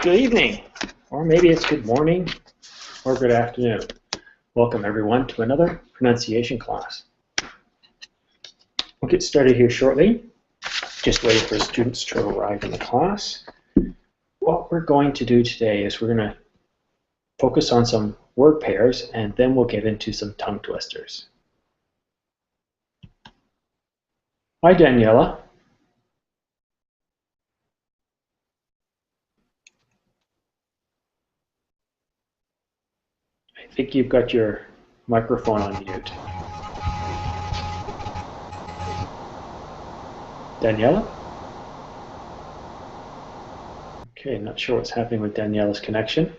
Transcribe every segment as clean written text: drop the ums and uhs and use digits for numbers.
good evening, or maybe it's good morning, or good afternoon. Welcome everyone to another pronunciation class. We'll get started here shortly. Just waiting for students to arrive in the class. What we're going to do today is we're going to focus on some word pairs, and then we'll get into some tongue twisters. Hi, Daniela. I think you've got your microphone on mute. Daniela? Okay, not sure what's happening with Daniela's connection.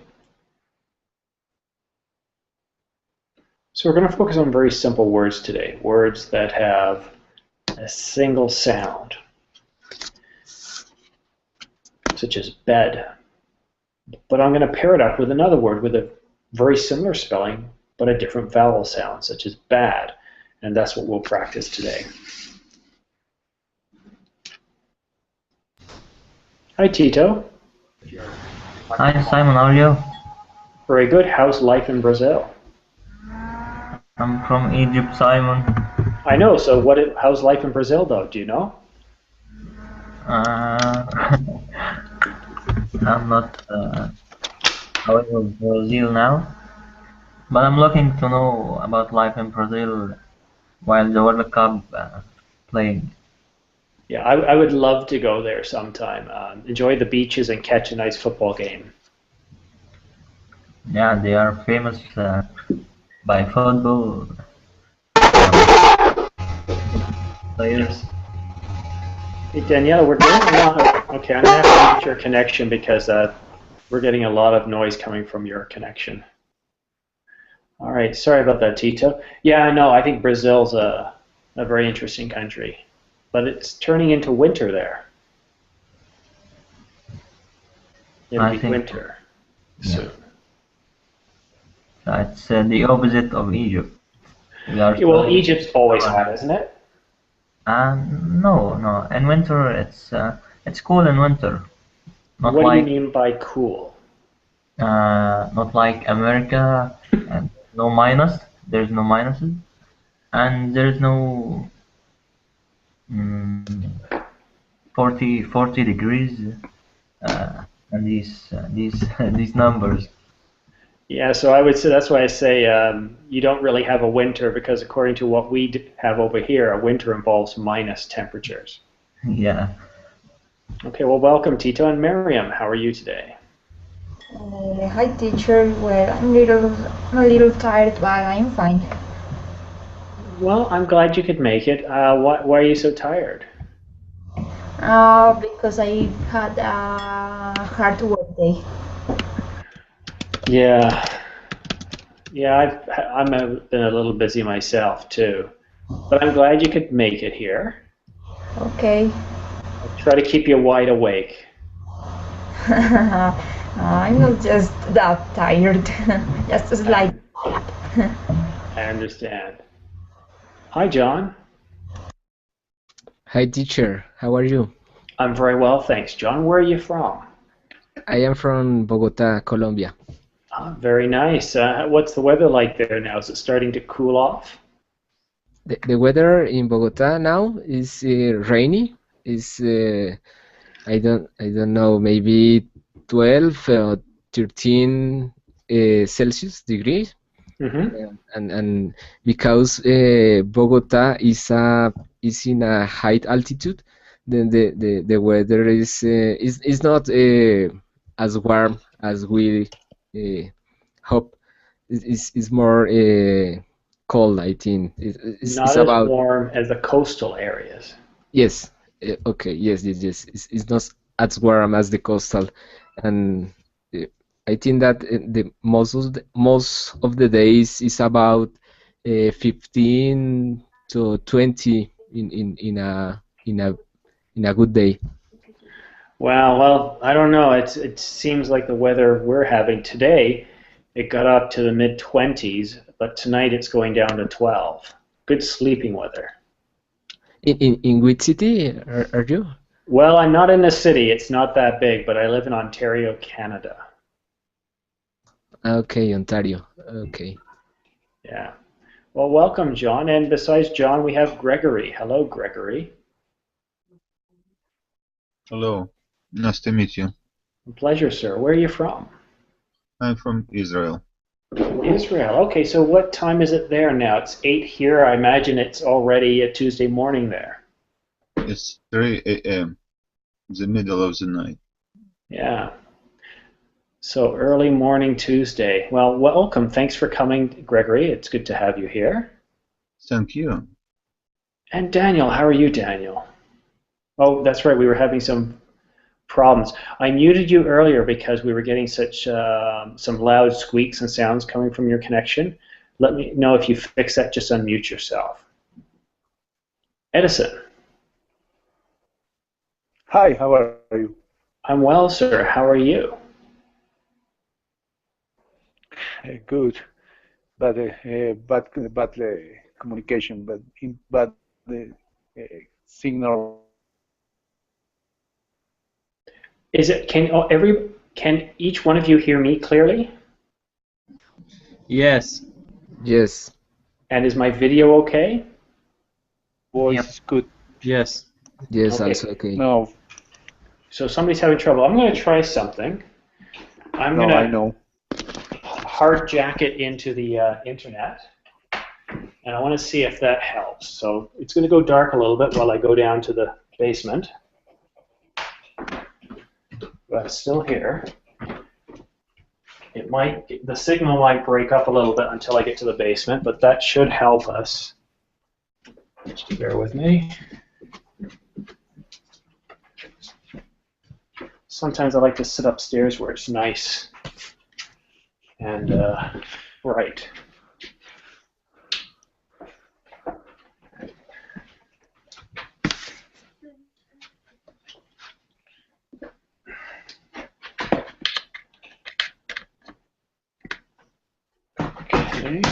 So we're going to focus on very simple words today, words that have a single sound, such as bed. But I'm going to pair it up with another word with a very similar spelling, but a different vowel sound, such as bad. And that's what we'll practice today. Hi, Tito. Hi, Simon. How are you? Very good. How's life in Brazil? I'm from Egypt, Simon. I know. So how's life in Brazil, though? Do you know? I'm not out of Brazil now, but I'm looking to know about life in Brazil while the World Cup playing. Yeah, I would love to go there sometime. Enjoy the beaches and catch a nice football game. Yeah, they are famous by football players. Hey, Daniela, we're getting a lot of... Okay, I'm going to have to mute your connection because we're getting a lot of noise coming from your connection. All right, sorry about that, Tito. Yeah, no, I think Brazil's a very interesting country, but it's turning into winter there. It'll be winter soon. It's the opposite of Egypt. Well, Egypt's always hot, isn't it? No. In winter, it's cool in winter. Not what like, do you mean by cool? Not like America. And no minus. There's no minuses, and there's no 40 degrees, and these numbers. Yeah, so I would say that's why I say you don't really have a winter, because according to what we have over here, a winter involves minus temperatures. Yeah. Okay, well, welcome, Tito and Miriam. How are you today? Hi, teacher. Well, I'm a little tired, but I'm fine. Well, I'm glad you could make it. Why are you so tired? Because I had a hard work day. Yeah, I've been a little busy myself too, but I'm glad you could make it here. Okay. I'll try to keep you wide awake. I'm not just that tired, just like I understand. Hi, John. Hi, teacher. How are you? I'm very well, thanks. John, where are you from? I am from Bogota, Colombia. Very nice. What's the weather like there now? Is it starting to cool off? The weather in Bogota now is rainy. Is I don't know, maybe 12 or 13 Celsius degrees. Mm-hmm. And because Bogota is in a high altitude, then the weather is not as warm as we hope. It's more cold, I think. Not as warm as the coastal areas. Yes. Okay. Yes. It's not as warm as the coastal, and I think that the most of the days is about 15 to 20 in a good day. Well, I don't know. It seems like the weather we're having today, it got up to the mid-20s, but tonight it's going down to 12. Good sleeping weather. In which city are you? Well, I'm not in the city. It's not that big, but I live in Ontario, Canada. Okay, Ontario. Okay. Yeah. Well, welcome, John. And besides John, we have Gregory. Hello, Gregory. Hello, nice to meet you. Pleasure, sir. Where are you from? I'm from Israel. Israel. Okay, so what time is it there now? It's 8 here. I imagine it's already a Tuesday morning there. It's 3 a.m., the middle of the night. Yeah. So early morning Tuesday. Well, welcome. Thanks for coming, Gregory. It's good to have you here. Thank you. And Daniel, how are you, Daniel? Oh, that's right. We were having some problems. I muted you earlier because we were getting such some loud squeaks and sounds coming from your connection. Let me know if you fix that. Just unmute yourself. Edison. Hi, how are you? I'm well, sir. How are you? Good, but bad communication, but the signal. Is it can each one of you hear me clearly? Yes. Yes. And is my video okay? Voice Yep. is good. Yes. Yes, Okay. also okay. No, So somebody's having trouble. I'm going to try something. I'm no, going I to know. hard jack it into the internet, and I want to see if that helps. So it's going to go dark a little bit while I go down to the basement. But it's still here. The signal might break up a little bit until I get to the basement, but that should help us. Just bear with me. Sometimes I like to sit upstairs where it's nice and bright. Okay.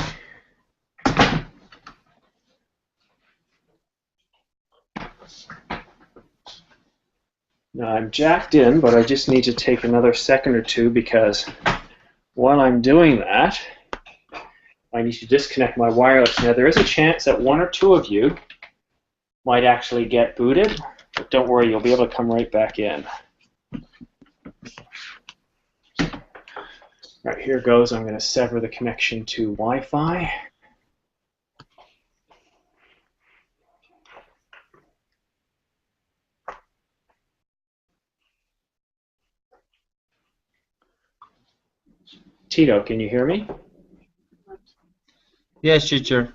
Now I'm jacked in, but I just need to take another second or two because while I'm doing that, I need to disconnect my wireless. Now there is a chance that one or two of you might actually get booted, but don't worry, you'll be able to come right back in. All right, here goes. I'm going to sever the connection to Wi-Fi. Tito, can you hear me? Yes, teacher.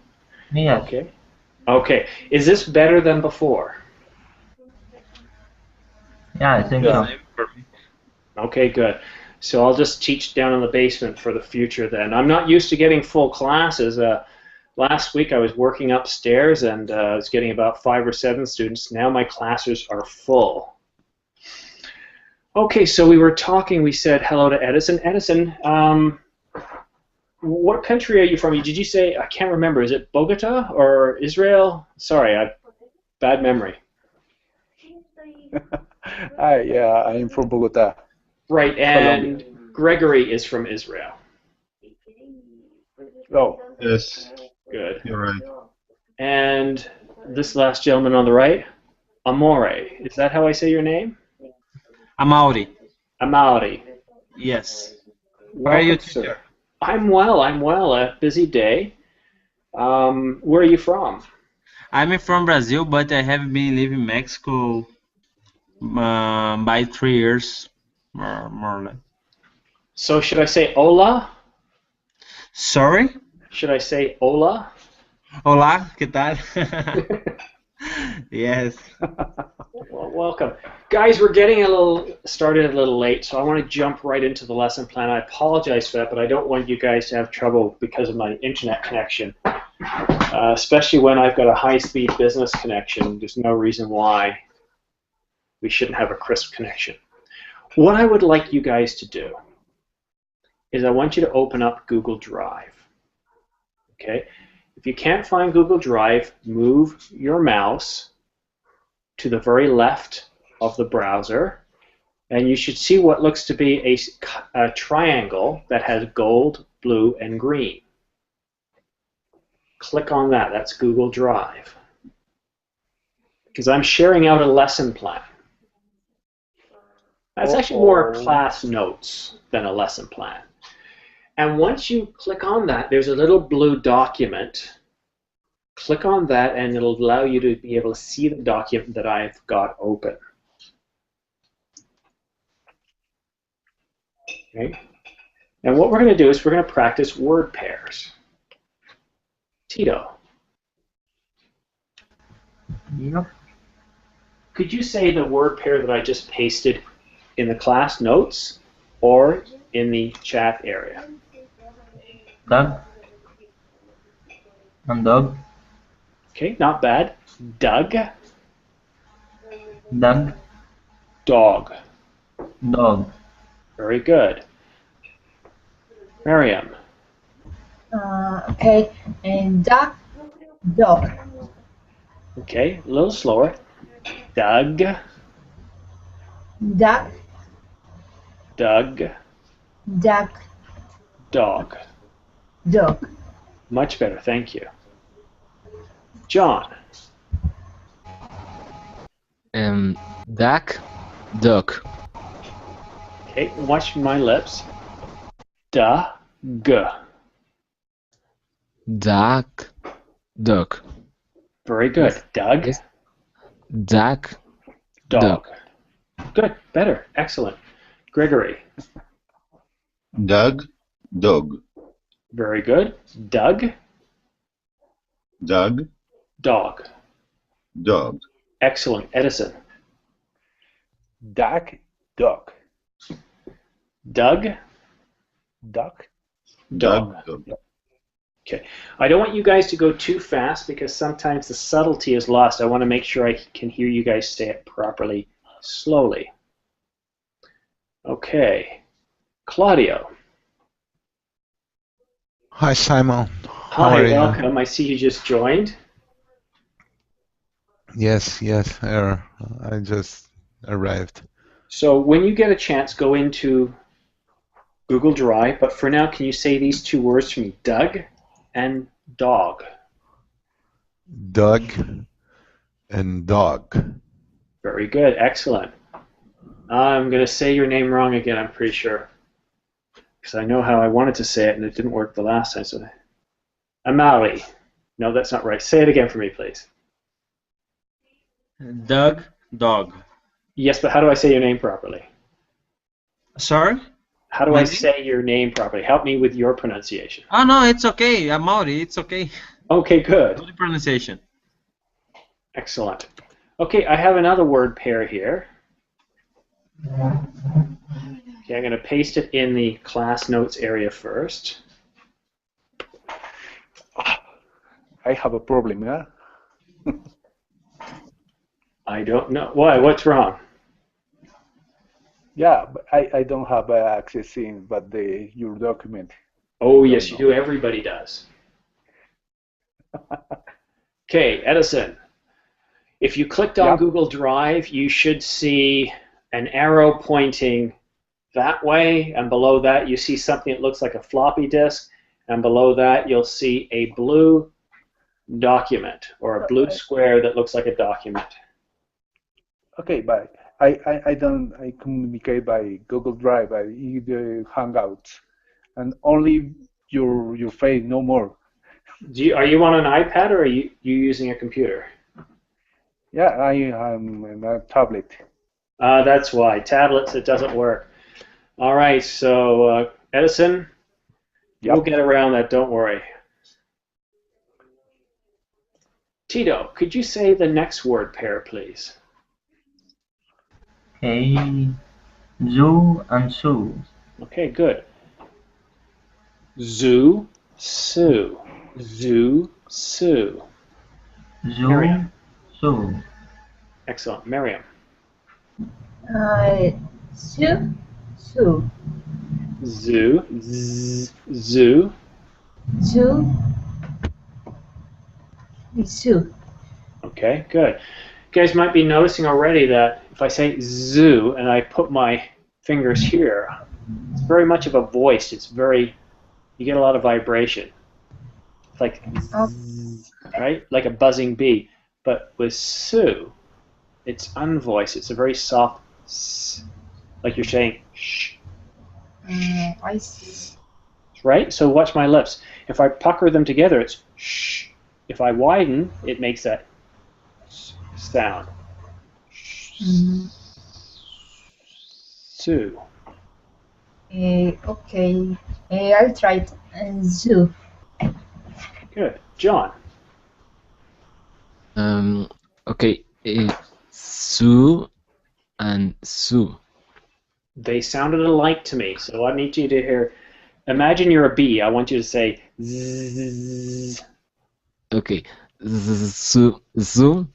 Yes. Okay. Okay. Is this better than before? Yeah, I think so. Okay, good. So I'll just teach down in the basement for the future then. I'm not used to getting full classes. Last week I was working upstairs and I was getting about 5 or 7 students. Now my classes are full. Okay, so we were talking, we said hello to Edison. Edison, what country are you from? Did you say, I can't remember, is it Bogota or Israel? Sorry, bad memory. Yeah, I'm from Bogota. Right, and Gregory is from Israel. Oh, Yes, Good. you're right. And this last gentleman on the right, Amore. Is that how I say your name? Amauri. Amaury. Yes. Where are you, Welcome, sir. teacher? I'm well. A busy day. Where are you from? I'm from Brazil, but I have been living in Mexico by 3 years, more or less. So should I say hola? Sorry? Should I say hola? Hola, ¿qué tal? Yes. Well, welcome. Guys, we're getting started a little late, so I want to jump right into the lesson plan. I apologize for that, but I don't want you guys to have trouble because of my internet connection, especially when I've got a high-speed business connection. There's no reason why we shouldn't have a crisp connection. What I would like you guys to do is I want you to open up Google Drive. Okay? If you can't find Google Drive, move your mouse to the very left of the browser, and you should see what looks to be a triangle that has gold, blue, and green. Click on that. That's Google Drive. Because I'm sharing out a lesson plan. That's actually more class notes than a lesson plan. And once you click on that, there's a little blue document. Click on that and it'll allow you to be able to see the document that I've got open. Okay. And what we're going to do is we're going to practice word pairs. Tito. Yep. Could you say the word pair that I just pasted in the class notes or in the chat area? Doug and dog. Okay, not bad. Doug. Doug. Dog. Dog. Very good. Miriam. Okay, and duck, dog. Okay, a little slower. Doug. Duck, Doug. duck, Dog. dog. Much better, thank you. John. Duck, duck. Okay, watch my lips. Duck. Duck, duck. Very good. Yes. Doug. Yes. Duck, Dog. duck. Good, better, excellent. Gregory. Doug, dog. Very good. Doug. Doug, Dog. dog. Excellent. Edison. Duck, duck. Doug. Duck. Dog. Dog. Okay. I don't want you guys to go too fast because sometimes the subtlety is lost. I want to make sure I can hear you guys say it properly, slowly. Okay. Claudio. Hi, Simon. How Hi, are you? welcome. I see you just joined. Yes, I just arrived. So when you get a chance, go into Google Drive. But for now, can you say these two words for me? Doug and dog. Doug and dog. Very good. Excellent. I'm going to say your name wrong again, I'm pretty sure. Because I know how I wanted to say it, and it didn't work the last time. So, Amari. No, that's not right. Say it again for me, please. Doug, dog. Yes, but how do I say your name properly? Sorry? How do My I name? say your name properly? Help me with your pronunciation. Oh, no, it's okay. I'm Mauri. It's okay. Okay, good. Good pronunciation. Excellent. Okay, I have another word pair here. Okay, I'm going to paste it in the class notes area first. I have a problem, huh? I don't know. Why? What's wrong? Yeah, but I don't have access in your document. Oh, yes, you do. Everybody does. Okay, Edison. If you clicked on Yeah. Google Drive, you should see an arrow pointing that way, and below that you see something that looks like a floppy disk, and below that you'll see a blue document, or a blue square that looks like a document. Okay, but I communicate by Google Drive, by either Hangouts, and only your face, no more. Are you on an iPad, or are you using a computer? Yeah, I'm on a tablet. That's why. Tablets, it doesn't work. All right, so Edison, Yep. we'll get around that, don't worry. Tito, could you say the next word pair, please? Okay. Zoo and Sue. Okay, good. Zoo, Sue. Zoo, Sue. Zoo, Miriam. Sue. Excellent. Miriam. Sue, Sue, Zoo, zoo. Sue, Sue. Okay, good. You guys might be noticing already that if if I say zoo and I put my fingers here, it's very much of a voice. It's very, you get a lot of vibration. It's like, zzz, right? Like a buzzing bee. But with Sue, it's unvoiced. It's a very soft, like you're saying, shh. I see. Right? So watch my lips. If I pucker them together, it's shh. If I widen, it makes that sound. Sue. Okay. I'll try it. Zoo. Good. John. Okay. Sue and Sue. They sounded alike to me, so I need you to hear. Imagine you're a bee. I want you to say zzz. Okay. Sue, Zoo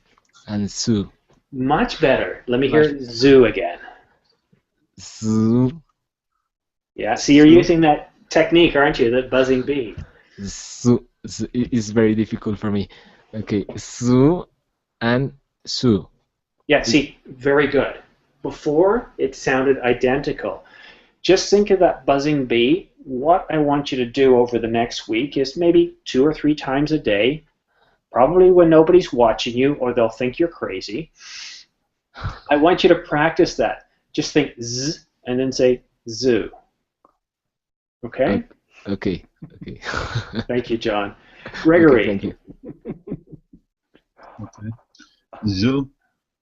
and Sue. Much better. Let me hear zoo again. Zoo, Yeah, see, you're using that technique, aren't you? That buzzing bee. Sue. It's very difficult for me. Okay. Sue and Sue. Yeah, see, very good. Before, it sounded identical. Just think of that buzzing bee. What I want you to do over the next week is maybe 2 or 3 times a day, probably when nobody's watching you or they'll think you're crazy. I want you to practice that. Just think z and then say zoo. Okay? Okay. Thank you, John. Gregory. Okay, thank you. Okay. Zoo,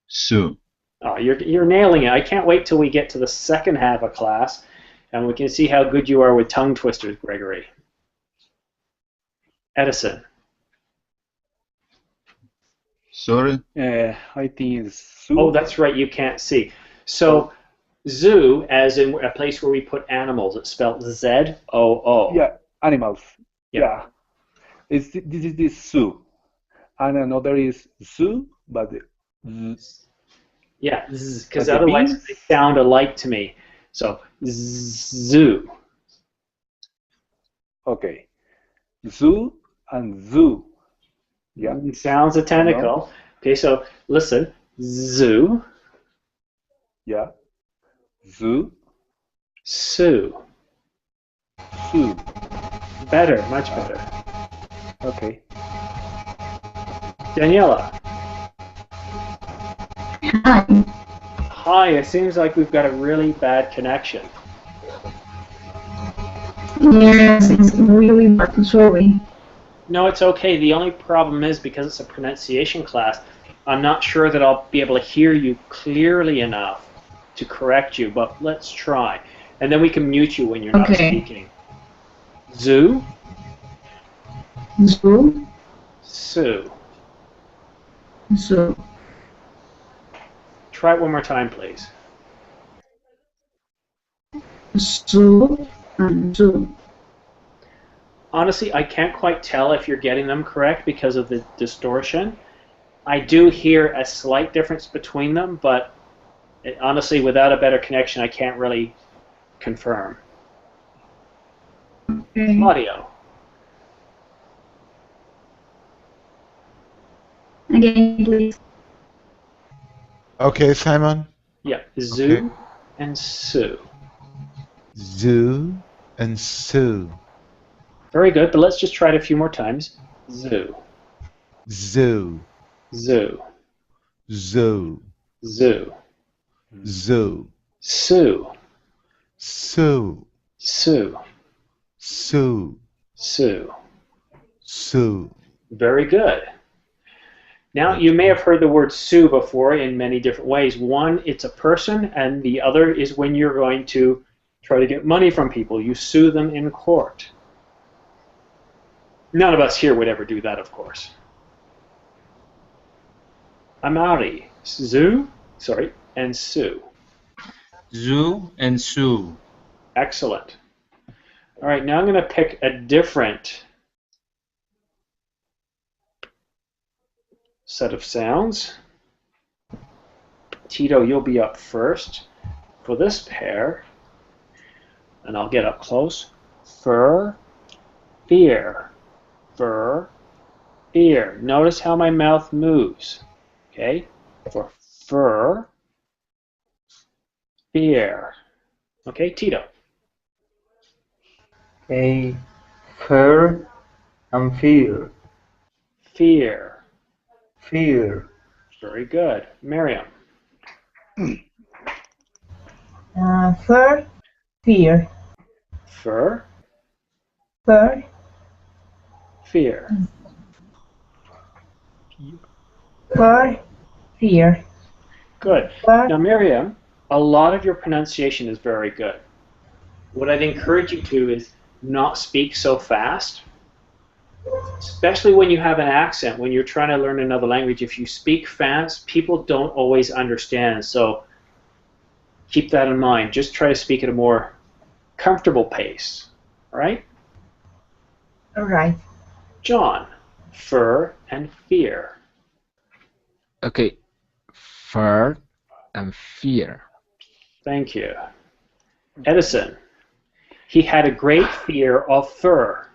Sue. Oh, you're nailing it. I can't wait till we get to the second half of class and we can see how good you are with tongue twisters, Gregory. Edison. Sorry? I think it's zoo. Oh, that's right, you can't see. So, zoo, as in a place where we put animals, it's spelled Z-O-O. Yeah, animals. Yeah. This is the zoo. And another is zoo, but Yeah, because But the otherwise bees? they sound alike to me. So, zoo. okay. Zoo and zoo. Yeah. It sounds identical. Okay, so listen. Zoo, Yeah. Zoo, Sue. zoo. Better, much better. Okay. Daniela. Hi. Hi, it seems like we've got a really bad connection. Yes, it's really bad. Sorry. No, it's okay. The only problem is because it's a pronunciation class, I'm not sure that I'll be able to hear you clearly enough to correct you, but let's try. And then we can mute you when you're not Okay. speaking. Zoo, Zoo. Sue. Zoo. Try it one more time, please. Zoo and zoo. Honestly, I can't quite tell if you're getting them correct because of the distortion. I do hear a slight difference between them, but honestly, without a better connection, I can't really confirm. Okay. Audio. Again, please. Okay, Simon. Yeah, zoo Okay. and Sue. Zoo and Sue. Very good, but let's just try it a few more times. Zoo, Zoo, zoo, zoo, zoo. zoo. Sue, Sue, Sue, Sue, Sue. Sue. Very good. Now, you may have heard the word sue before in many different ways. One, it's a person, and the other is when you're going to try to get money from people. You sue them in court. None of us here would ever do that, of course. Amari, zoo, sorry, and Sue. Zoo and Sue. Excellent. All right, now I'm going to pick a different set of sounds. Tito, you'll be up first for this pair, and I'll get up close. Fur, fear, fur, fear. Notice how my mouth moves. Okay, for fur, fear. Okay, Tito. Okay. Fear and fear. Fear. Fear. Very good. Miriam. Fur, fear. Fur. Fur, Fear. fur, fear. Good. Fur, Now, Miriam, a lot of your pronunciation is very good. What I'd encourage you to is not speak so fast, especially when you have an accent, when you're trying to learn another language. If you speak fast, people don't always understand. So keep that in mind. Just try to speak at a more comfortable pace. All right? all right. John, fur and fear. Okay, fur and fear. Thank you. Edison, he had a great fear of fur.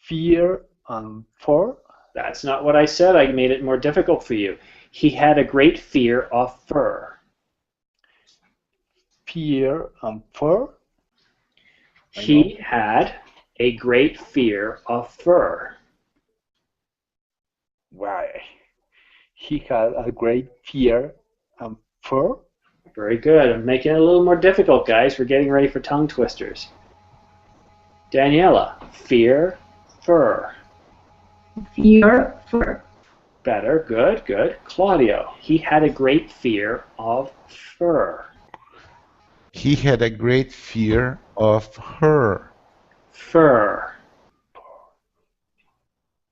Fear and fur. That's not what I said. I made it more difficult for you. He had a great fear of fur. Fear and fur. He had a great fear of fur. Why? He had a great fear and fur. Very good. I'm making it a little more difficult, guys. We're getting ready for tongue twisters. Daniela, fear, fur. Fear, fur. Better. Good, good. Claudio, he had a great fear of fur. He had a great fear of her. Fur.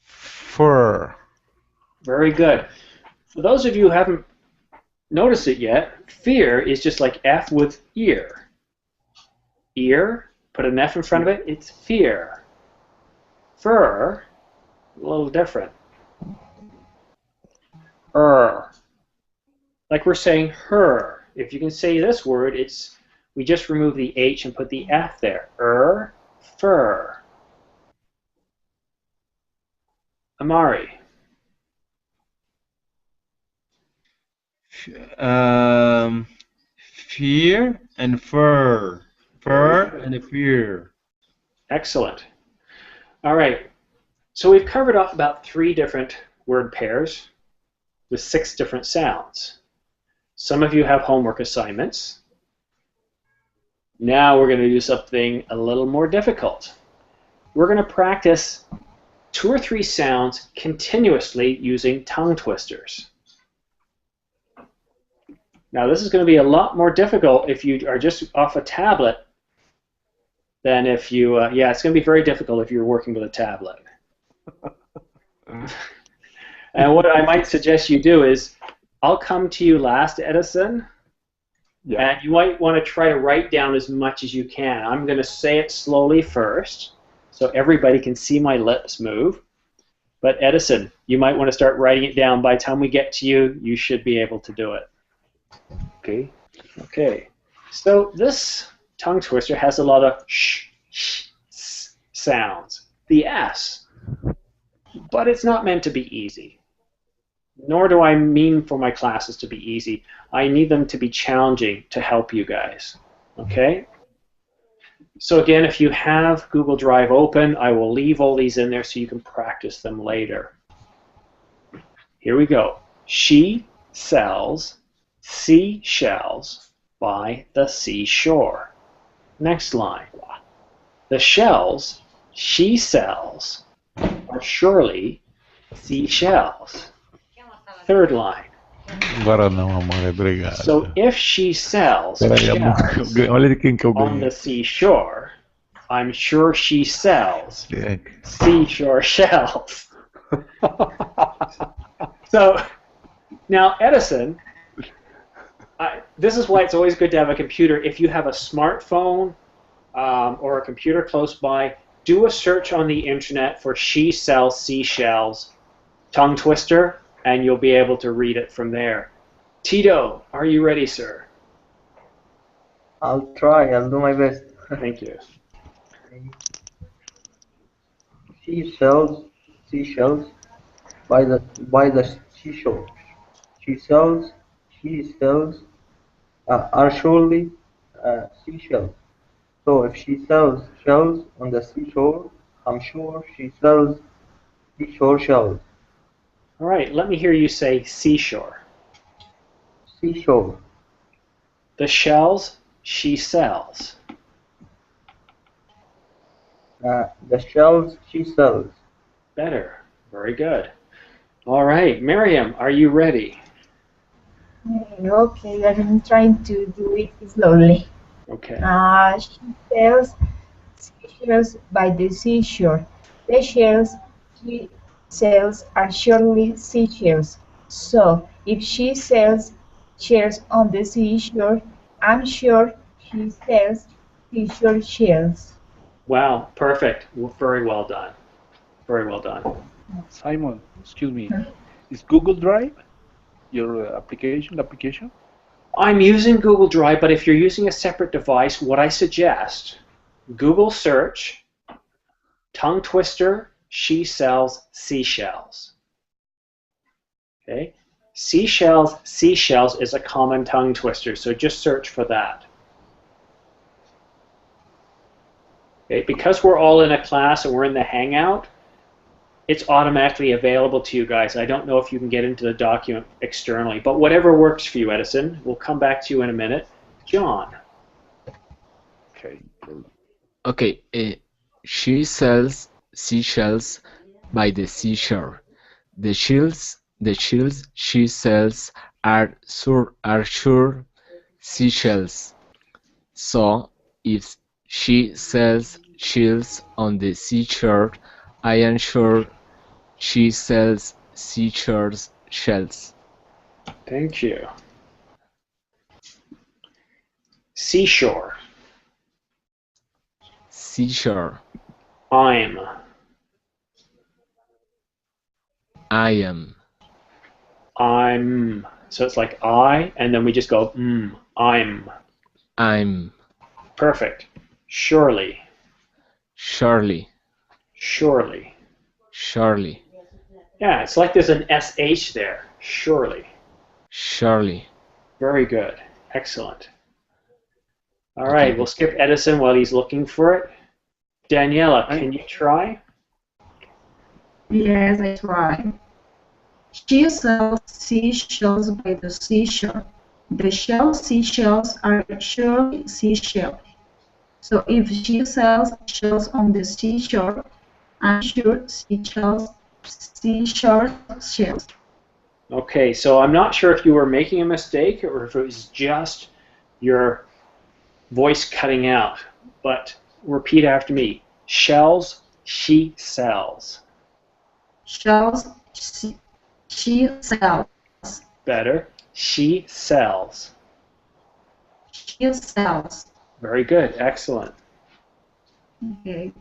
Fur. Very good. For those of you who haven't noticed it yet, fear is just like F with ear. Ear, put an F in front of it, it's fear. Fur, a little different. Like we're saying her. If you can say this word, it's we just remove the H and put the F there. Fur. Amari. Fear and fur. Fur and fear. Excellent. All right. So we've covered off about 3 different word pairs with 6 different sounds. Some of you have homework assignments. Now we're going to do something a little more difficult. We're going to practice 2 or 3 sounds continuously using tongue twisters. Now this is going to be a lot more difficult if you are just off a tablet than if you, yeah, it's going to be very difficult if you're working with a tablet. And what I might suggest you do is, I'll come to you last, Edison, and you might want to try to write down as much as you can. I'm going to say it slowly first, so everybody can see my lips move. But Edison, you might want to start writing it down. By the time we get to you, you should be able to do it. Okay. Okay. So this tongue twister has a lot of sh, s sounds. The S. But it's not meant to be easy. Nor do I mean for my classes to be easy. I need them to be challenging to help you guys. Okay? So again, if you have Google Drive open, I will leave all these in there so you can practice them later. Here we go. She sells seashells by the seashore. Next line. The shells she sells are surely seashells. Third line. Agora não, amor, obrigado. So if she sells Peraí, amor. shells Olha quem que eu on the ganhei. seashore, I'm sure she sells É. seashore shells. So now Edison, this is why it's always good to have a computer. If you have a smartphone or a computer close by, do a search on the internet for she sells seashells tongue twister, and you'll be able to read it from there. Tito, are you ready, sir? I'll try. I'll do my best. Thank you. She sells seashells by the seashore. She sells are surely seashells. So if she sells shells on the seashore, I'm sure she sells seashore shells. All right, let me hear you say seashore. Seashore. The shells she sells. The shells she sells. Better. Very good. All right, Miriam, are you ready? Okay, I'm trying to do it slowly. Okay. She sells seashells by the seashore. The shells she sells are surely seashells. So, if she sells shells on the seashore, I'm sure she sells seashore shells. Wow, perfect. Very well done. Very well done. Simon, excuse me. Is Google Drive your application? I'm using Google Drive, but if you're using a separate device, what I suggest, Google search, tongue twister, she sells seashells. Okay? Seashells is a common tongue twister, so just search for that. Okay? Because we're all in a class and we're in the Hangout, it's automatically available to you guys. I don't know if you can get into the document externally, but whatever works for you, Edison. We'll come back to you in a minute. John. Okay. Okay, she sells seashells by the seashore. The shells she sells are sure seashells. So if she sells shells on the seashore, I am sure she sells seashore shells. Thank you. Seashore. Seashore. I am. So it's like I, and then we just go, I'm. Perfect. Surely. Surely. Yeah, it's like there's an SH there. Surely. Very good. Excellent. All right, we'll skip Edison while he's looking for it. Daniela, can you try? Yes, I try. She sells seashells by the seashore. The seashells are surely seashells. So if she sells shells on the seashore, I'm sure seashore shells. Okay, so I'm not sure if you were making a mistake or if it was just your voice cutting out, but repeat after me. Shells she sells. Shells she sells. Better. She sells. She sells. Very good. Excellent. Okay.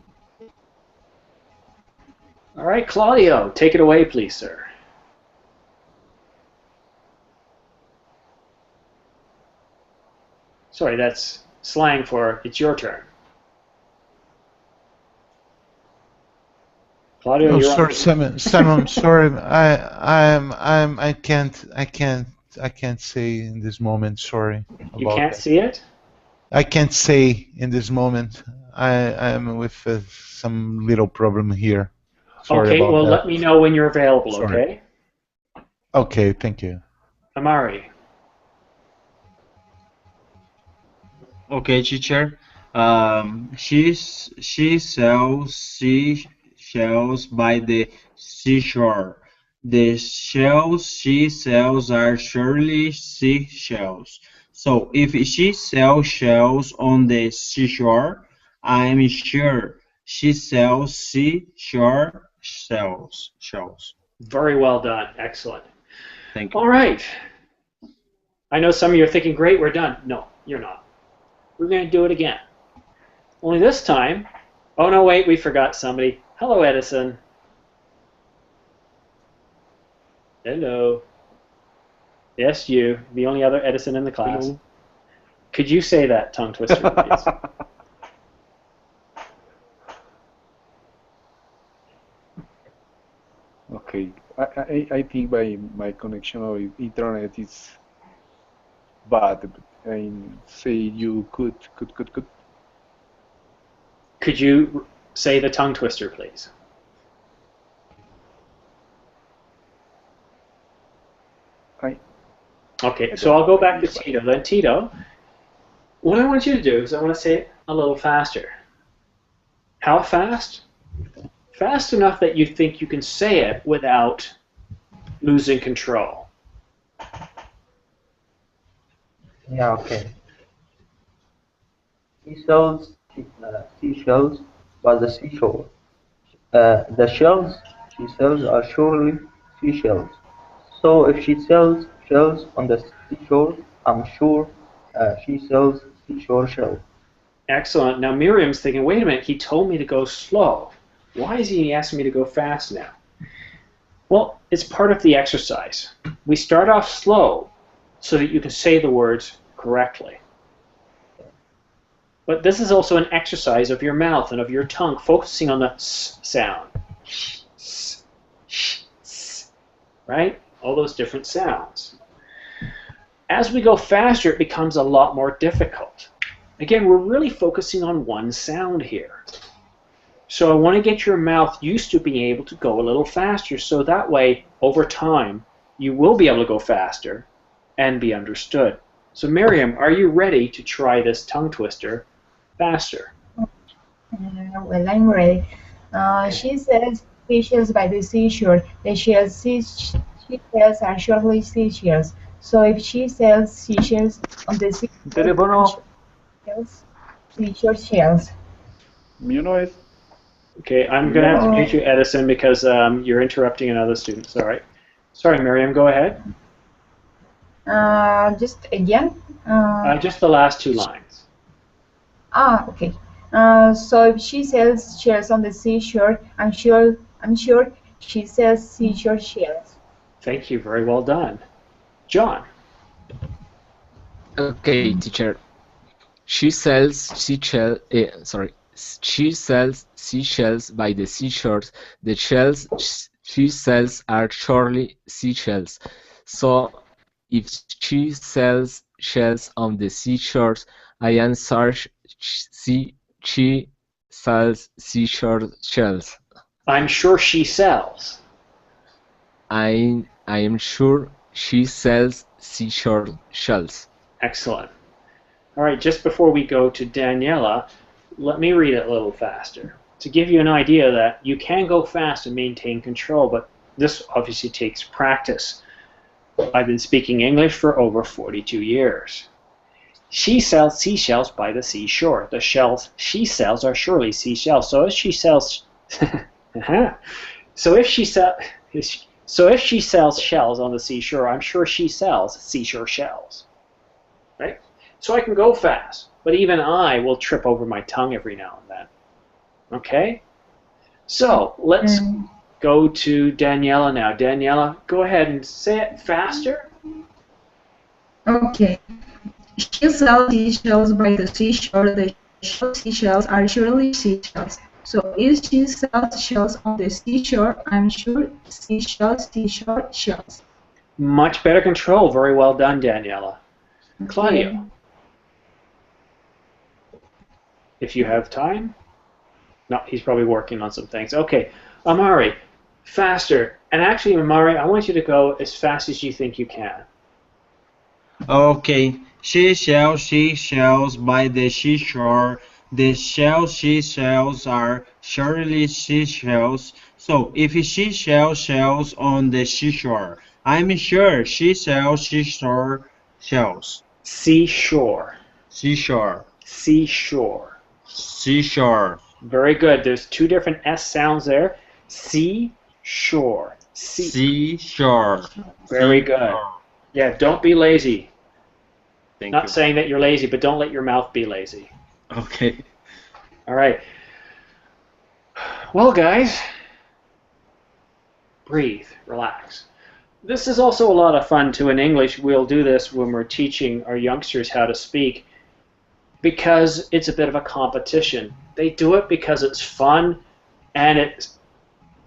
All right, Claudio, take it away, please, sir. Sorry, that's slang for it's your turn. Claudio, Oh, you're sorry, on. Simon, sorry. I can't say in this moment. Sorry You about can't that. see it? I can't say in this moment. I'm with some little problem here. Sorry Okay, about well, that. let me know when you're available, Sorry. okay? Okay, thank you. Amari. Okay, teacher. She sells seashells by the seashore. The shells she sells are surely seashells. So if she sells shells on the seashore, I'm sure she sells seashore shells. Very well done. Excellent. Thank you. All right. I know some of you are thinking, great, we're done. No, you're not. We're going to do it again. Only this time, oh no, wait, we forgot somebody. Hello, Edison. Hello. Yes, you, the only other Edison in the class. Hello. Could you say that tongue twister, please? Okay, I think my connection of internet is bad. and say you could. Could you say the tongue twister, please? Okay, so I'll go back to Tito. Then Tito, what I want you to do is I want to say it a little faster. How fast? Fast enough that you think you can say it without losing control. Yeah, okay. Seashells by the seashore. The shells she sells are surely seashells. So if she sells shells on the seashore, I'm sure she sells seashore shells. Excellent. Now Miriam's thinking, wait a minute, he told me to go slow. Why is he asking me to go fast now? Well, it's part of the exercise. We start off slow so that you can say the words correctly. But this is also an exercise of your mouth and of your tongue, focusing on the s sound. S, sh, s, right? All those different sounds. As we go faster, it becomes a lot more difficult. Again, we're really focusing on one sound here. So I want to get your mouth used to being able to go a little faster, so that way, over time, you will be able to go faster and be understood. So Miriam, are you ready to try this tongue twister faster? Well, I'm ready. She sells seashells by the seashore. The shells she sells are surely seashells. So if she sells seashells on the seashore, seashore shells. Okay, I'm going to have to mute you, Edison, because you're interrupting another student. Sorry. Sorry, Miriam, go ahead. Just again? Just the last two lines. Okay. So if she sells shells on the seashore, I'm sure she sells seashore shells. Thank you. Very well done. John. Okay, teacher. She sells she sells seashells by the seashore. The shells she sells are surely seashells. So if she sells shells on the seashore, I answer she sells seashore shells. I'm sure she sells. I am sure she sells seashore shells. Excellent. All right, just before we go to Daniela, let me read it a little faster to give you an idea that you can go fast and maintain control, but this obviously takes practice. I've been speaking English for over 42 years. She sells seashells by the seashore. The shells she sells are surely seashells. So if she sells so if she sells shells on the seashore, I'm sure she sells seashore shells. Right? So I can go fast, but even I will trip over my tongue every now and then. Okay? So let's go to Daniela now. Daniela, go ahead and say it faster. Okay. She sells seashells by the seashore. The seashells are surely seashells. So if she sells shells on the seashore, I'm sure seashells, seashore shells. Much better control. Very well done, Daniela. Okay. Claudio. If you have time. No, he's probably working on some things. Okay, Amari, faster. And actually, Amari, I want you to go as fast as you think you can. Okay. She sells by the seashore. The shells she sells are surely seashells. So if she sells shells on the seashore, I'm sure she sells seashore shells. Seashore. Seashore. Seashore. Seashore. Very good. There's two different S sounds there. Seashore. Seashore. Very good. Yeah, don't be lazy. Not saying that you're lazy, but don't let your mouth be lazy. Okay. All right. Well, guys, breathe, relax. This is also a lot of fun, too. In English, we'll do this when we're teaching our youngsters how to speak because it's a bit of a competition. They do it because it's fun, and it's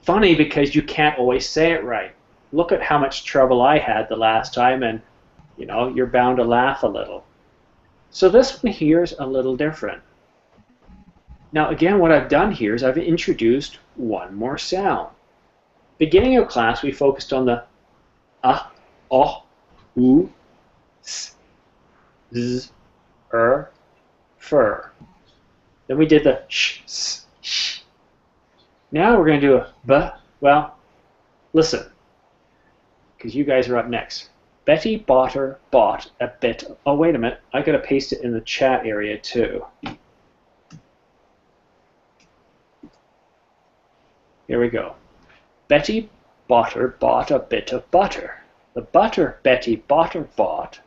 funny because you can't always say it right. Look at how much trouble I had the last time, and, you know, you're bound to laugh a little. So this one here is a little different. Now again, what I've done here is I've introduced one more sound. Beginning of class, we focused on the u, s, z, fur. Then we did the sh, s, sh. Now we're going to do a b. Well, listen, because you guys are up next. Betty Botter bought a bit. Oh, wait a minute. I got to paste it in the chat area too. Here we go. Betty Botter bought a bit of butter. The butter Betty Botter bought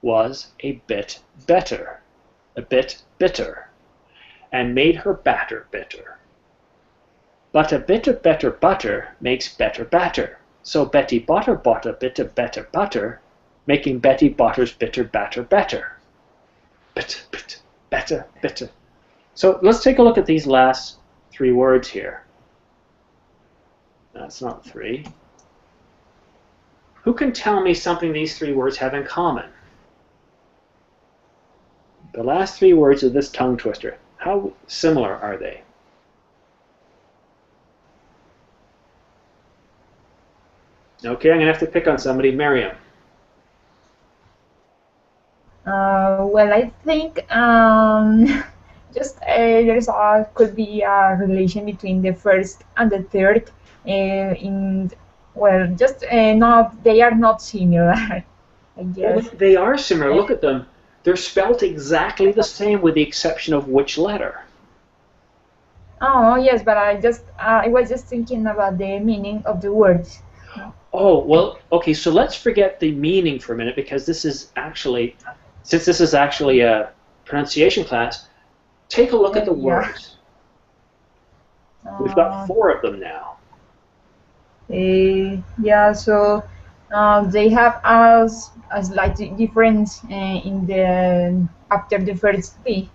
was a bit better, a bit bitter, and made her batter bitter. But a bit of better butter makes better batter. So Betty Botter bought a bit of better butter, making Betty Botter's bitter batter better. Bit, bit, better, bitter. So let's take a look at these last three words here. That's not three. Who can tell me something these three words have in common? The last three words of this tongue twister, how similar are they? Okay, I'm going to have to pick on somebody. Miriam. Well, I think just could be a relation between the first and the third. Well, just no, they are not similar. I guess. Well, they are similar. Look at them. They're spelled exactly the same with the exception of which letter. Oh yes, but I was just thinking about the meaning of the words. Oh, well, okay, so let's forget the meaning for a minute because this is actually, since this is actually a pronunciation class, take a look at the words. We've got 4 of them now. Yeah, so they have a slight difference in the after the first B.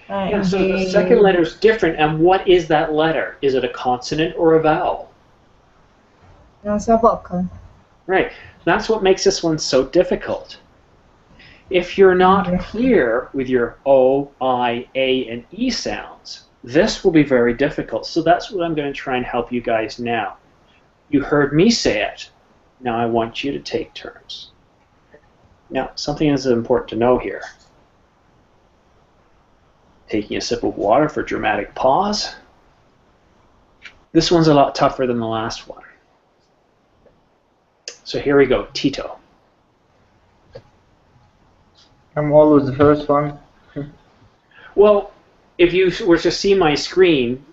Yeah, so the second letter is different, and what is that letter? Is it a consonant or a vowel? It's a vocal. Right. That's what makes this one so difficult. If you're not clear with your O, I, A, and E sounds, this will be very difficult. So that's what I'm going to try and help you guys now. You heard me say it. Now I want you to take turns. Now, something is important to know here. Taking a sip of water for dramatic pause. This one's a lot tougher than the last one. So here we go, Tito. I'm always the first one. Well, if you were to see my screen,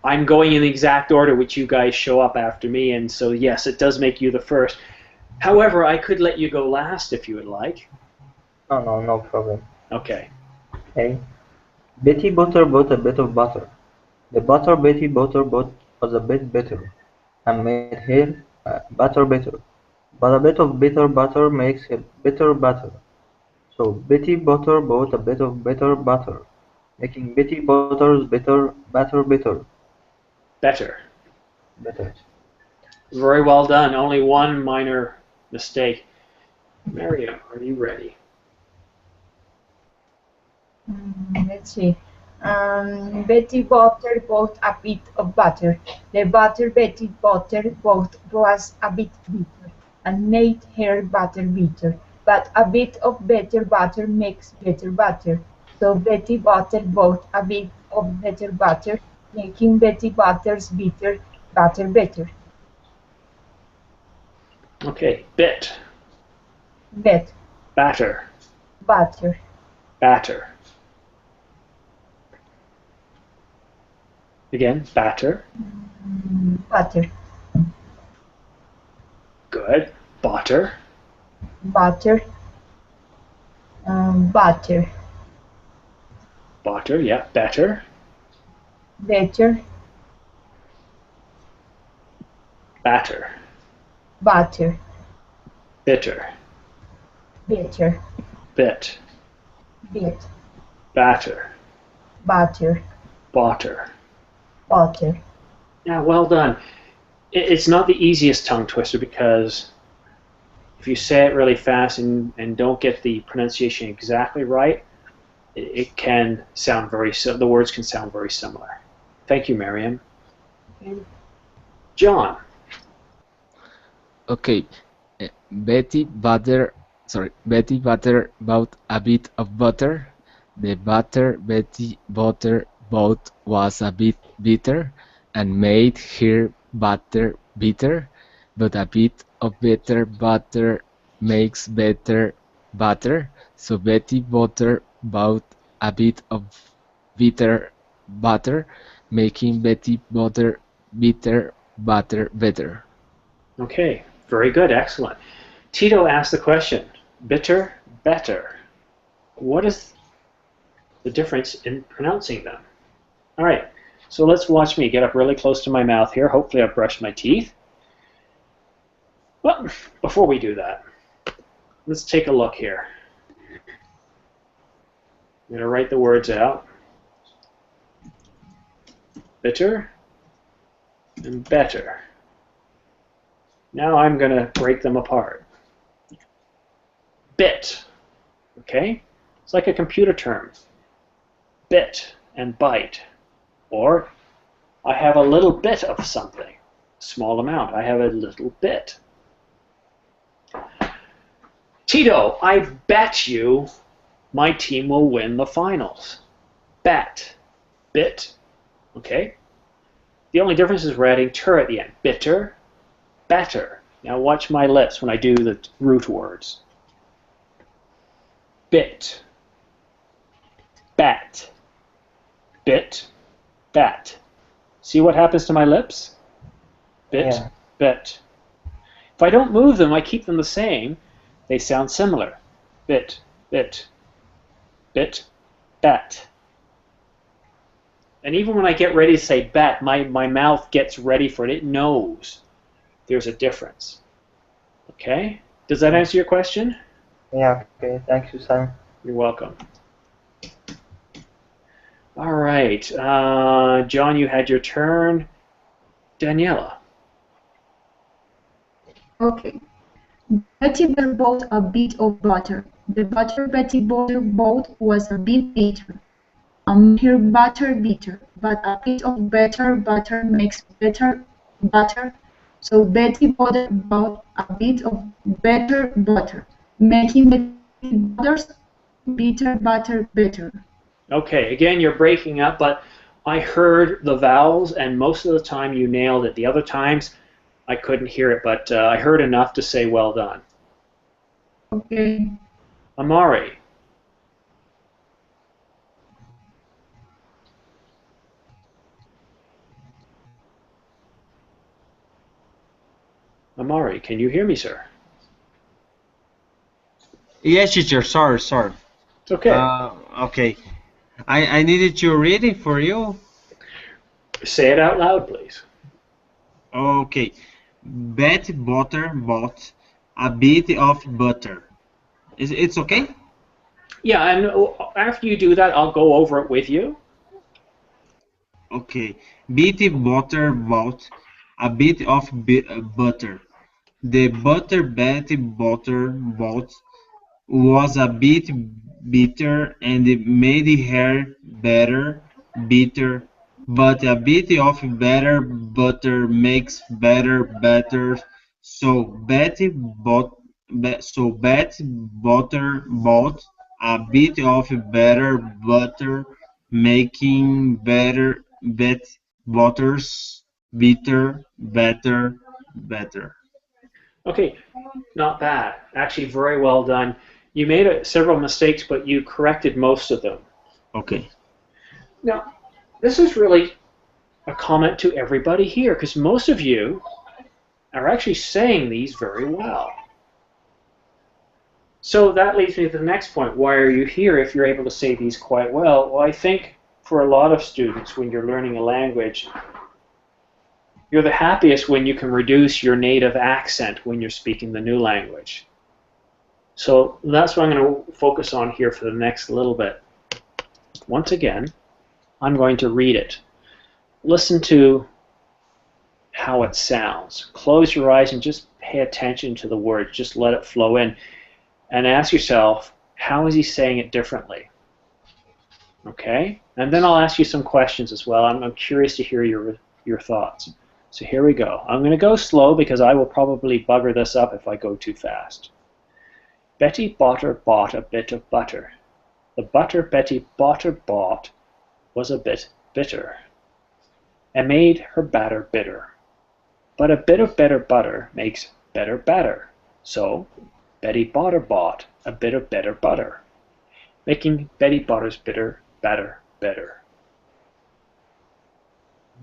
I'm going in the exact order which you guys show up after me, and so yes, it does make you the first. However, I could let you go last if you would like. Oh, no problem. Okay. Okay. Betty Botter bought a bit of butter. The butter Betty Botter bought was a bit bitter, and made her batter bitter. But a bit of bitter butter makes a bitter batter. So Betty Botter bought a bit of bitter butter, making Betty Botter's bitter batter bitter. Better. Better. Very well done. Only one minor mistake. Mario, are you ready? Let's see. Betty Botter bought a bit of butter. The butter Betty Botter bought was a bit bitter, and made her batter bitter. But a bit of better butter makes better butter. So Betty Botter bought a bit of better butter, making Betty Botter's bitter batter better. Okay, bit. Bet. Batter. Butter. Batter. Again, batter. Butter. Good. Butter. Butter. Butter. Butter, yeah. Better. Better. Batter. Butter. Bitter. Bitter. Bit. Bit. Batter. Butter. Butter. Butter. Yeah, well done. It's not the easiest tongue twister because if you say it really fast and don't get the pronunciation exactly right, it can sound the words can sound very similar. Thank you, Miriam. John. Okay. Betty Butter bought a bit of butter. The butter Betty Butter bought was a bit bitter and made her butter bitter. But a bit of better butter makes better butter. So Betty Butter bought a bit of bitter butter, making Betty Butter bitter butter better. Okay, very good, excellent. Tito asked the question, bitter, better. What is the difference in pronouncing them? All right, so let's watch me get up really close to my mouth here. Hopefully I've brushed my teeth. Well, before we do that, let's take a look here. I'm going to write the words out. Bitter and better. Now I'm going to break them apart. Bit, okay? It's like a computer term. Bit and byte. Or I have a little bit of something. Small amount. I have a little bit. Tito, I bet you my team will win the finals. Bet. Bit. Okay? The only difference is we're adding ter at the end. Bitter. Better. Now watch my lips when I do the root words. Bit. Bat. Bit. Bat. See what happens to my lips? Bit. Yeah. Bit. If I don't move them, I keep them the same. They sound similar. Bit. Bit. Bit. Bat. And even when I get ready to say bat, my mouth gets ready for it. It knows there's a difference. Okay? Does that answer your question? Yeah, okay. Thank you, Simon. You're welcome. All right. John, you had your turn. Daniela. Okay. Betty Butter bought a bit of butter. The butter Betty Butter bought was a bit bitter. Her butter bitter, but a bit of better butter makes better butter. So Betty Butter bought a bit of better butter, making Betty Butter's bitter butter better. Okay, again, you're breaking up, but I heard the vowels, and most of the time you nailed it. The other times, I couldn't hear it, but I heard enough to say well done. Okay. Amari. Amari, can you hear me, sir? Yes, teacher. Sorry. It's okay. Okay. I needed to read it for you. Say it out loud, please. Okay. Betty Butter bought a bit of butter. It's okay? Yeah, and after you do that, I'll go over it with you. Okay. Betty Butter bought a bit of butter. The butter Betty Butter bought was a bit bitter and it made her better bitter. But a bit of better butter makes better butter. So Betty Butter bought a bit of better butter, making better butters bitter, better. Okay, not bad. Actually, very well done. You made several mistakes, but you corrected most of them. Okay. Now, this is really a comment to everybody here, because most of you are actually saying these very well. So that leads me to the next point. Why are you here if you're able to say these quite well? Well, I think for a lot of students, when you're learning a language, you're the happiest when you can reduce your native accent when you're speaking the new language. So that's what I'm going to focus on here for the next little bit. Once again, I'm going to read it. Listen to how it sounds. Close your eyes and just pay attention to the words. Just let it flow in. And ask yourself, how is he saying it differently? Okay? And then I'll ask you some questions as well. I'm curious to hear your thoughts. So here we go. I'm going to go slow because I will probably bugger this up if I go too fast. Betty Botter bought a bit of butter. The butter Betty Botter bought was a bit bitter and made her batter bitter. But a bit of better butter makes better batter. So Betty Botter bought a bit of better butter, making Betty Botter's bitter batter better.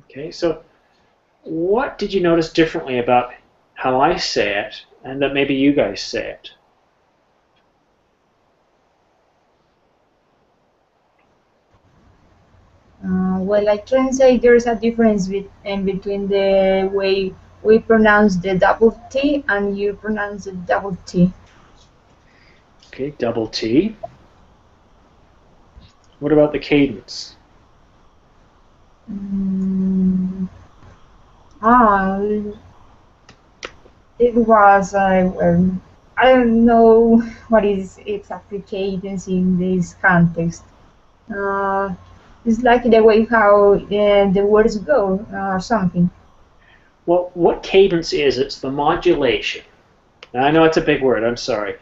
Okay, so what did you notice differently about how I say it and that maybe you guys say it? Well, I can say there's a difference between the way we pronounce the double T and you pronounce the double T. Okay, double T. What about the cadence? It was, I don't know what is exactly cadence in this context. It's like the way how the words go or something. Well, what cadence is? It's the modulation. Now, I know it's a big word, I'm sorry,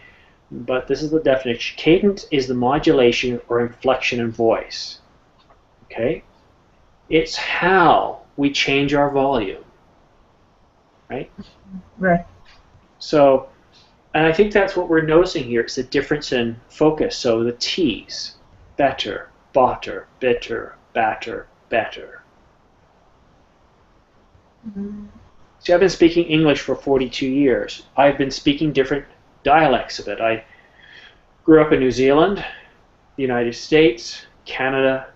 but this is the definition. Cadence is the modulation or inflection in voice. Okay? It's how we change our volume. Right? Right. So, and I think that's what we're noticing here. It's the difference in focus. So the T's, better, botter, bitter, batter, better. See, I've been speaking English for 42 years. I've been speaking different dialects of it. I grew up in New Zealand, the United States, Canada,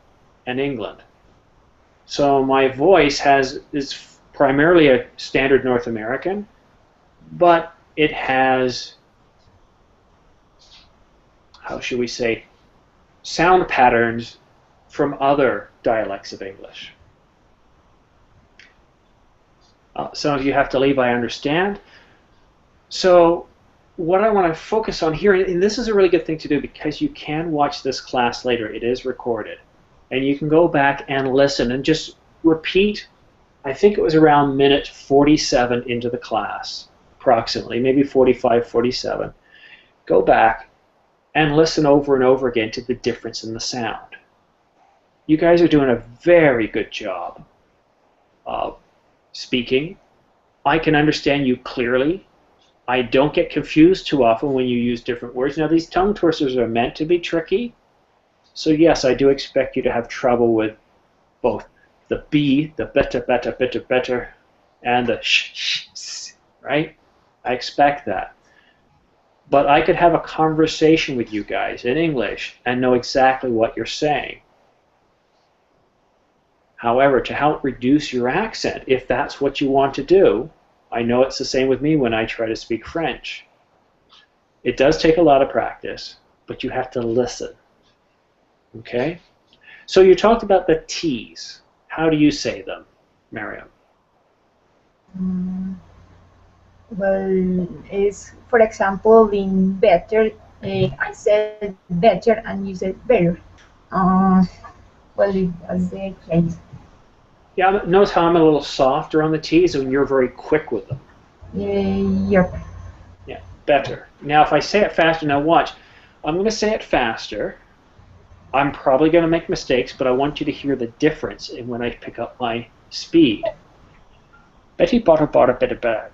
and England. So my voice is primarily a standard North American, but it has, how should we say, sound patterns from other dialects of English. Some of you have to leave, I understand. So what I want to focus on here, and this is a really good thing to do because you can watch this class later. It is recorded. And you can go back and listen and just repeat. I think it was around minute 47 into the class, approximately, maybe 45, 47. Go back and listen over and over again to the difference in the sound. You guys are doing a very good job of speaking. I can understand you clearly. I don't get confused too often when you use different words. Now, these tongue twisters are meant to be tricky. So yes, I do expect you to have trouble with both the B, the better, better, better, better, and the sh, right? I expect that. But I could have a conversation with you guys in English and know exactly what you're saying. However, to help reduce your accent, if that's what you want to do, I know it's the same with me when I try to speak French. It does take a lot of practice, but you have to listen. Okay? So you talked about the T's. How do you say them, Miriam? Well, it's, for example, in better, I said better and you said better. Well, that's the case. Yeah, notice how I'm a little softer on the T's and you're very quick with them. Yep. Yeah, better. Now, if I say it faster, now watch. I'm going to say it faster. I'm probably going to make mistakes, but I want you to hear the difference in when I pick up my speed. Betty Botter bought a bit of butter.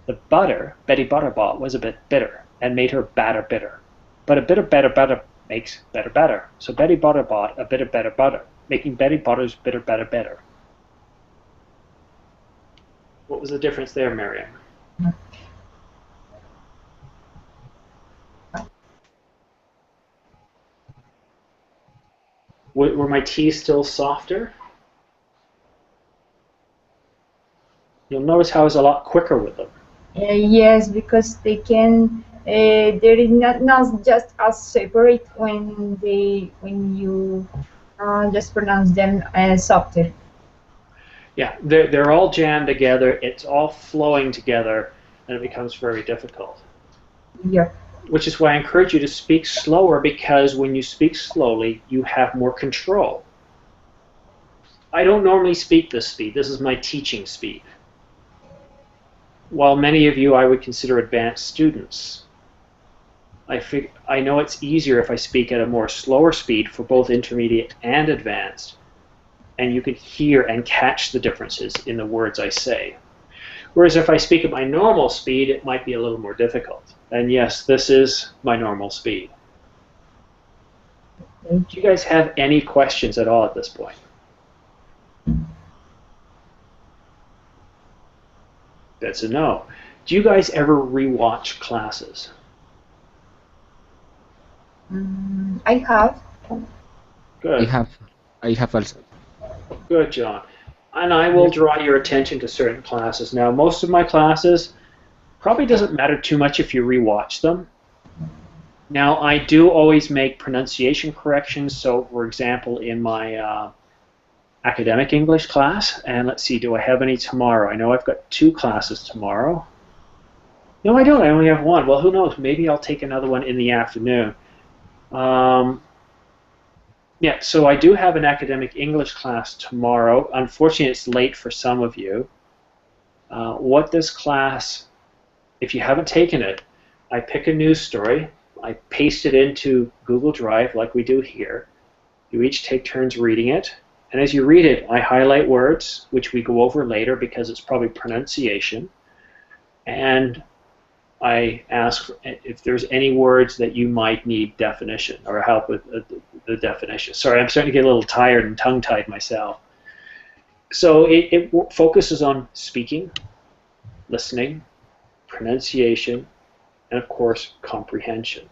The butter Betty Botter bought was a bit bitter and made her batter bitter. But a bit of better butter makes better batter. So Betty Botter bought a bit of better butter, making Betty Botter's bitter batter better. What was the difference there, Miriam? Were my T's still softer? You'll notice how I was a lot quicker with them. Yes, because they can. There is not just as separate when you just pronounce them softer. Yeah, they're all jammed together. It's all flowing together, and it becomes very difficult. Yeah. which is why I encourage you to speak slower, because when you speak slowly, you have more control. I don't normally speak this speed. This is my teaching speed. While many of you I would consider advanced students, I know it's easier if I speak at a more slower speed for both intermediate and advanced, and you can hear and catch the differences in the words I say. Whereas if I speak at my normal speed, it might be a little more difficult. And yes, this is my normal speed. Do you guys have any questions at all at this point? That's a no. Do you guys ever rewatch classes? I have. Good. I have also. Good, John. And I will draw your attention to certain classes. Now, most of my classes probably doesn't matter too much if you rewatch them. Now, I do always make pronunciation corrections. So, for example, in my academic English class, and let's see, do I have any tomorrow? I know I've got 2 classes tomorrow. No, I don't. I only have 1. Well, who knows? Maybe I'll take another one in the afternoon. Yeah, so I do have an academic English class tomorrow. Unfortunately, it's late for some of you. What this class, if you haven't taken it, I pick a news story, I paste it into Google Drive like we do here. You each take turns reading it, and as you read it, I highlight words, which we go over later because it's probably pronunciation, and I ask if there's any words that you might need definition or help with the definition. Sorry, I'm starting to get a little tired and tongue-tied myself. So it focuses on speaking, listening, pronunciation, and of course, comprehension.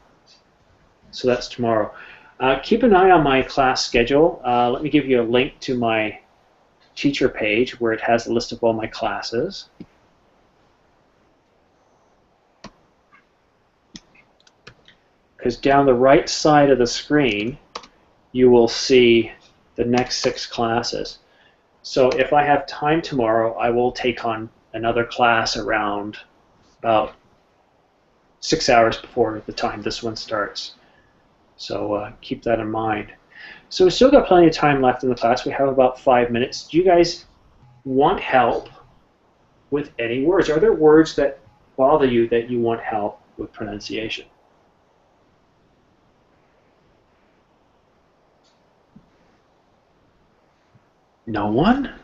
So that's tomorrow. Keep an eye on my class schedule. Let me give you a link to my teacher page where it has a list of all my classes. Because down the right side of the screen, you will see the next 6 classes. So if I have time tomorrow, I will take on another class around about 6 hours before the time this one starts. So keep that in mind. So we've still got plenty of time left in the class. We have about 5 minutes. Do you guys want help with any words? Are there words that bother you that you want help with pronunciation? No one?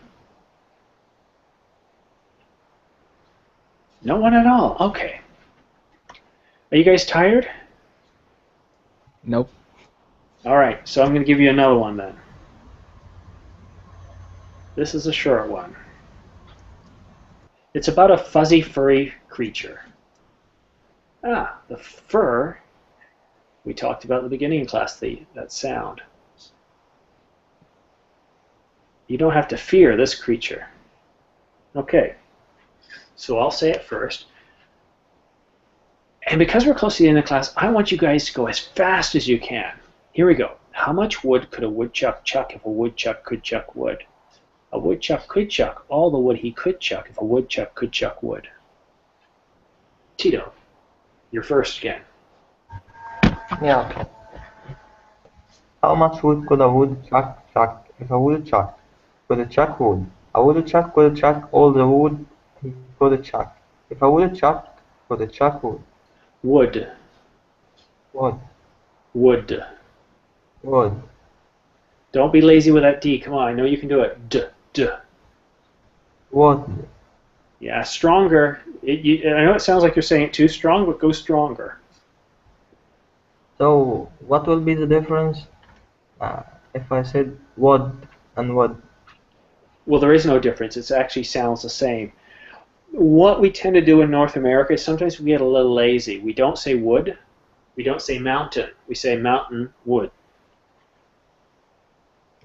No one at all. Okay. Are you guys tired? Nope. All right, so I'm going to give you another one then. This is a short one. It's about a fuzzy, furry creature. Ah, the fur. We talked about at the beginning of class, that sound. You don't have to fear this creature. Okay, so I'll say it first. And because we're close to the end of the class, I want you guys to go as fast as you can. Here we go. How much wood could a woodchuck chuck if a woodchuck could chuck wood? A woodchuck could chuck all the wood he could chuck if a woodchuck could chuck wood. Tito, you're first again. Yeah, okay. How much wood could a woodchuck chuck if a woodchuck could chuck wood? A woodchuck could chuck all the wood he could chuck if a woodchuck could chuck wood. Wood. Wood. Wood. Wood. Don't be lazy with that D. Come on, I know you can do it. D. Wood. Yeah, stronger. I know it sounds like you're saying it too strong, but go stronger. So, what will be the difference if I said wood and wood? Well, there is no difference. It actually sounds the same. What we tend to do in North America is sometimes we get a little lazy. We don't say wood. We don't say mountain. We say mountain, wood.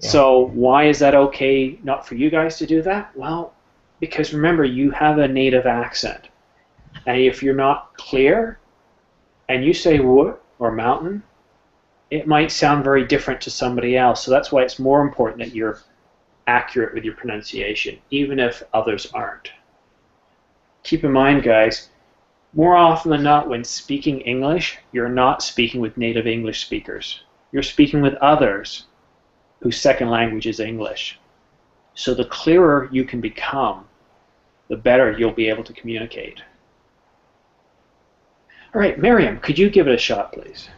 Yeah. So why is that okay not for you guys to do that? Well, because remember, you have a native accent. And if you're not clear and you say wood or mountain, it might sound very different to somebody else. So that's why it's more important that you're accurate with your pronunciation, even if others aren't. Keep in mind, guys, More often than not, when speaking English, you're not speaking with native English speakers. You're speaking with others whose second language is English. So the clearer you can become, the better you'll be able to communicate. All right, Miriam, could you give it a shot, please?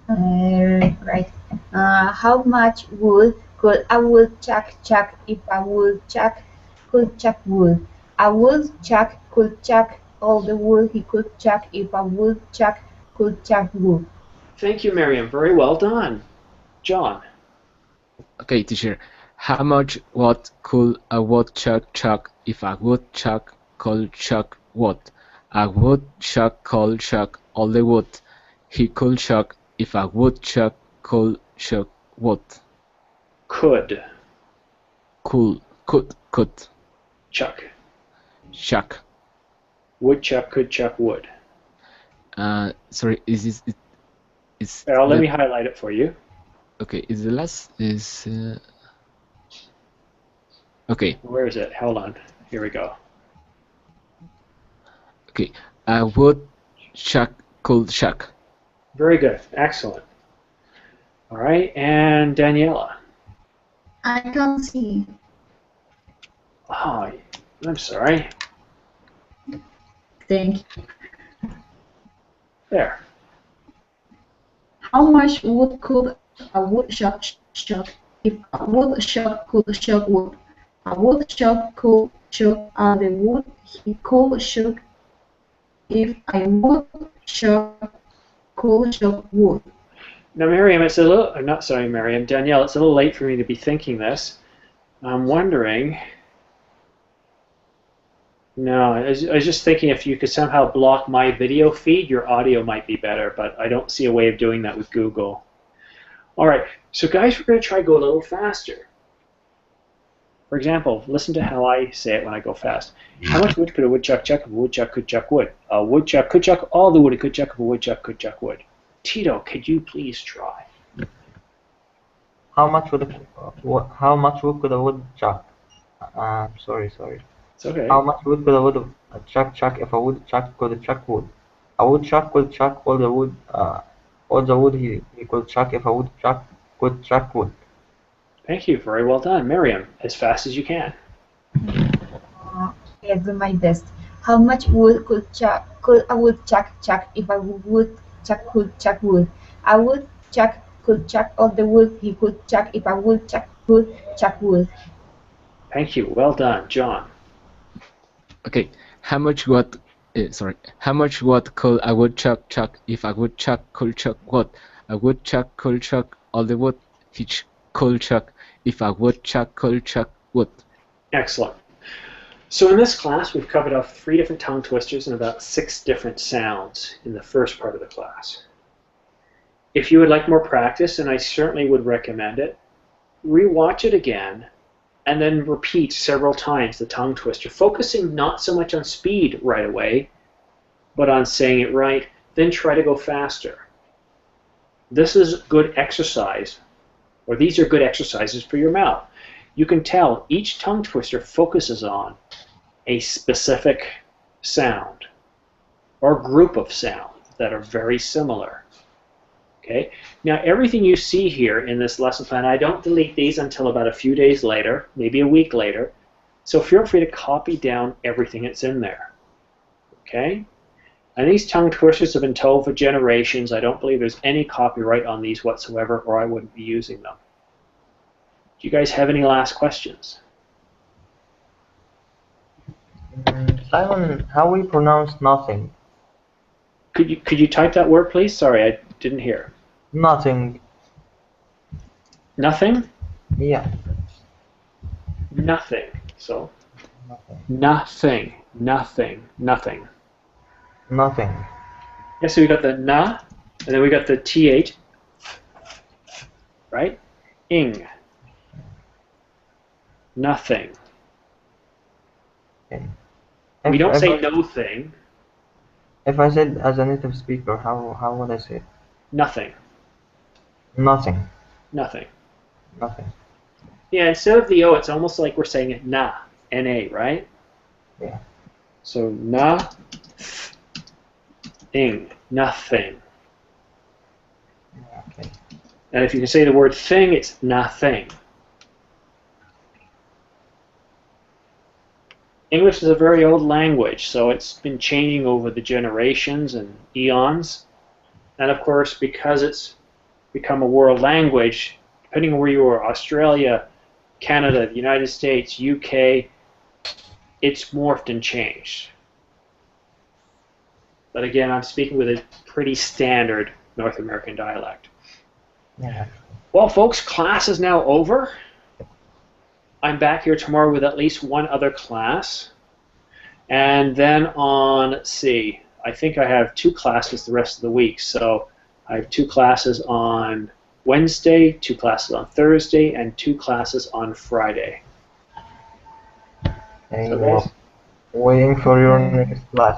Right. How much wood could a woodchuck chuck if a woodchuck could chuck wood? A woodchuck could chuck all the wood he could chuck if a woodchuck could chuck wood. Thank you, Miriam. Very well done. John. Okay, teacher. How much wood could a woodchuck chuck if a woodchuck could chuck wood? A woodchuck could chuck all the wood he could chuck if a woodchuck could chuck wood. Could. Could. Chuck. Chuck. Woodchuck could chuck wood. Sorry, is this it? Is Let me highlight it for you. okay? Is the last is okay? Where is it? Hold on. Here we go. Okay, a woodchuck could chuck. Very good. Excellent. All right, and Daniela. I can't see. Oh, I'm sorry. Thank you. There. How much wood could a woodchuck chuck if a woodchuck could chuck wood? A woodchuck could chuck all the wood he could chuck if a woodchuck could chuck wood. Now, Miriam, it's a little. I'm not sorry, Miriam. Danielle, it's a little late for me to be thinking this. I'm wondering. No, I was just thinking if you could somehow block my video feed, your audio might be better, but I don't see a way of doing that with Google. All right, so guys, we're going to try to go a little faster. For example, listen to how I say it when I go fast. How much wood could a woodchuck chuck if a woodchuck could chuck wood? A woodchuck could chuck all the wood it could chuck if a woodchuck could chuck wood. Tito, could you please try? How much wood could a woodchuck? Sorry. It's okay. How much wood could a woodchuck chuck if a woodchuck could chuck wood? A woodchuck could chuck all the wood he could chuck if a woodchuck could chuck wood. Thank you. Very well done. Miriam, as fast as you can. I'll do my best. How much wood could a woodchuck chuck if a woodchuck could chuck wood? A woodchuck could chuck all the wood he could chuck if a woodchuck could chuck wood. Thank you. Well done. John. Okay, how much wood? How much wood could a woodchuck chuck if a woodchuck could chuck wood? A woodchuck could chuck all the wood he could chuck if a woodchuck could chuck wood. Excellent. So in this class, we've covered off 3 different tongue twisters and about 6 different sounds in the first part of the class. If you would like more practice, and I certainly would recommend it, rewatch it again and then repeat several times the tongue twister, focusing not so much on speed right away, but on saying it right, then try to go faster. This is good exercise, or these are good exercises for your mouth. You can tell each tongue twister focuses on a specific sound or group of sounds that are very similar. Okay. Now everything you see here in this lesson plan, I don't delete these until about a few days later, maybe a week later. So feel free to copy down everything that's in there. Okay. And these tongue twisters have been told for generations. I don't believe there's any copyright on these whatsoever, or I wouldn't be using them. Do you guys have any last questions? Simon, how we pronounce nothing? Could you type that word, please? Sorry, I didn't hear. Nothing. Nothing? Yeah. Nothing. So Nothing. nothing. Nothing. Yeah, so we got the na, and then we got the th, right? Ing. Nothing. Okay. We don't say no thing. If I said as a native speaker, how would I say it? Nothing. Nothing. Nothing. Nothing. Yeah, instead of the O, it's almost like we're saying it na, N-A, right? Yeah. So na, nothing. Okay. And if you can say the word thing, it's nothing. English is a very old language, so it's been changing over the generations and eons. And of course, because it's become a world language, depending on where you are, Australia, Canada, the United States, UK, it's morphed and changed. But again, I'm speaking with a pretty standard North American dialect. Yeah. Well, folks, class is now over. I'm back here tomorrow with at least one other class. And then on, let's see, I think I have 2 classes the rest of the week. So I have 2 classes on Wednesday, 2 classes on Thursday, and 2 classes on Friday. Okay, So well, guys, waiting for your next class.